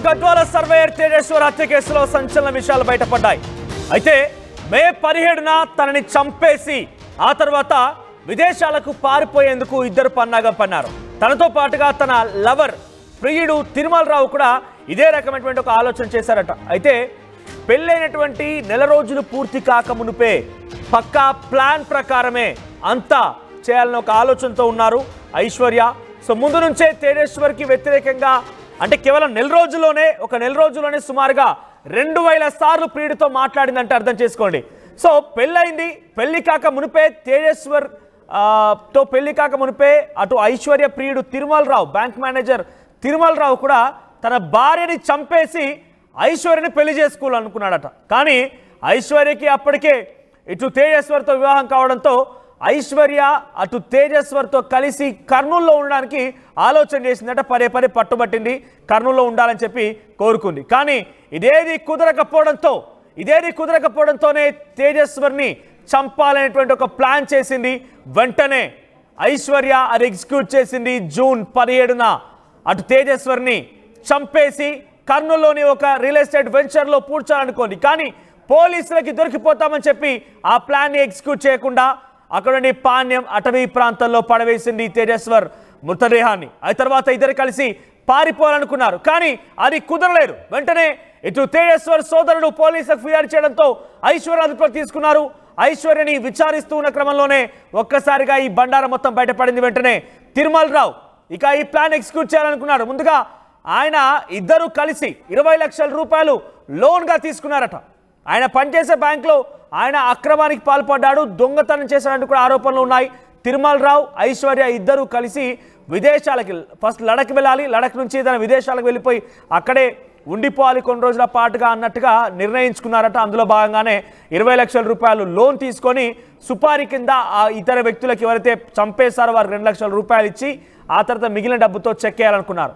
Gadwal surveyor Tejeshwar హత్య కేసులో సంచలన విషయాలు బయటపడ్డాయి. అయితే మే 17న తనని చంపేసి ఆ తర్వాత విదేశాలకు పారిపోయేందుకు ఇద్దరు పన్నాగం పన్నారు. తనతో పాటుగా తన లవర్ ప్రియుడు తిరుమల రావు కూడా ఇదే రకమైనటువంటి ఒక ఆలోచన చేశారట. అయితే పెళ్ళైనటువంటి నెల రోజులు పూర్తి కాక మునుపే పక్కా ప్లాన్ ప్రకారమే అంతా చేయాలని ఒక ఆలోచనతో ఉన్నారు ఐశ్వర్య. సో ముందు నుంచే తేజేశ్వర్కి వ్యతిరేకంగా అంటే కేవలం నెల రోజుల్లోనే సుమారుగా 2000 సార్లు ప్రియుడితో మాట్లాడిందంటే అర్థం చేసుకోండి. సో పెళ్ళైంది, పెళ్లి కాక మునిపే తేజేశ్వర్ తో పెళ్లి కాక మునిపే అటు ఐశ్వర్య ప్రియుడు తిరుమల రావు, బ్యాంక్ మేనేజర్ తిరుమల రావు కూడా తన భార్యని చంపేసి ఐశ్వర్యని పెళ్లి చేసుకోవాలనుకున్నాడట. కానీ ఐశ్వర్యకి అప్పటికే ఇటు తేజేశ్వర్తో వివాహం కావడంతో ఐశ్వర్య అటు తేజేశ్వర్తో కలిసి కర్నూలులో ఉండడానికి ఆలోచన చేసిందట. పదే పట్టుబట్టింది, కర్నూలులో ఉండాలని చెప్పి కోరుకుంది. కానీ ఇదేది కుదరకపోవడంతోనే తేజేశ్వర్ని చంపాలనేటువంటి ఒక ప్లాన్ చేసింది. వెంటనే ఐశ్వర్య అది ఎగ్జిక్యూట్ చేసింది. జూన్ 17న అటు తేజేశ్వర్ని చంపేసి కర్నూలులోని ఒక రియల్ ఎస్టేట్ వెంచర్లో పూడ్చాలనుకోండి. కానీ పోలీసులకి దొరికిపోతామని చెప్పి ఆ ప్లాన్ని ఎగ్జిక్యూట్ చేయకుండా అక్కడి పాణ్యం అటవీ ప్రాంతంలో పడవేసింది తేజేశ్వర్ మృతదేహాన్ని. ఆ తర్వాత ఇద్దరు కలిసి పారిపోవాలనుకున్నారు. కానీ అది కుదరలేదు. వెంటనే ఇటు తేజేశ్వర్ సోదరుడు పోలీసులకు ఫిర్యాదు చేయడంతో ఐశ్వర్య అదుపులోకి తీసుకున్నారు. ఐశ్వర్యని విచారిస్తూ ఉన్న క్రమంలోనే ఒక్కసారిగా ఈ బండారం మొత్తం బయటపడింది. వెంటనే తిరుమల రావు ఇక ఈ ప్లాన్ ఎగ్జిక్యూట్ చేయాలనుకున్నారు. ముందుగా ఆయన ఇద్దరు కలిసి 20 లక్షల రూపాయలు లోన్గా తీసుకున్నారట. ఆయన పనిచేసే బ్యాంకులో ఆయన అక్రమానికి పాల్పడ్డాడు, దొంగతనం చేశాడంటూ కూడా ఆరోపణలు ఉన్నాయి. తిరుమల రావు ఐశ్వర్య ఇద్దరు కలిసి విదేశాలకి ఫస్ట్ లడక్ వెళ్ళాలి, లడక్ నుంచి తన విదేశాలకు వెళ్ళిపోయి అక్కడే ఉండిపోవాలి కొన్ని రోజుల పాటుగా అన్నట్టుగా నిర్ణయించుకున్నారట. అందులో భాగంగానే 20 లక్షల రూపాయలు లోన్ తీసుకొని సుపారీ కింద ఆ ఇతర వ్యక్తులకు ఎవరైతే చంపేశారో వారికి 2 లక్షల రూపాయలు ఇచ్చి ఆ తర్వాత మిగిలిన డబ్బుతో చెక్ చేయాలనుకున్నారు.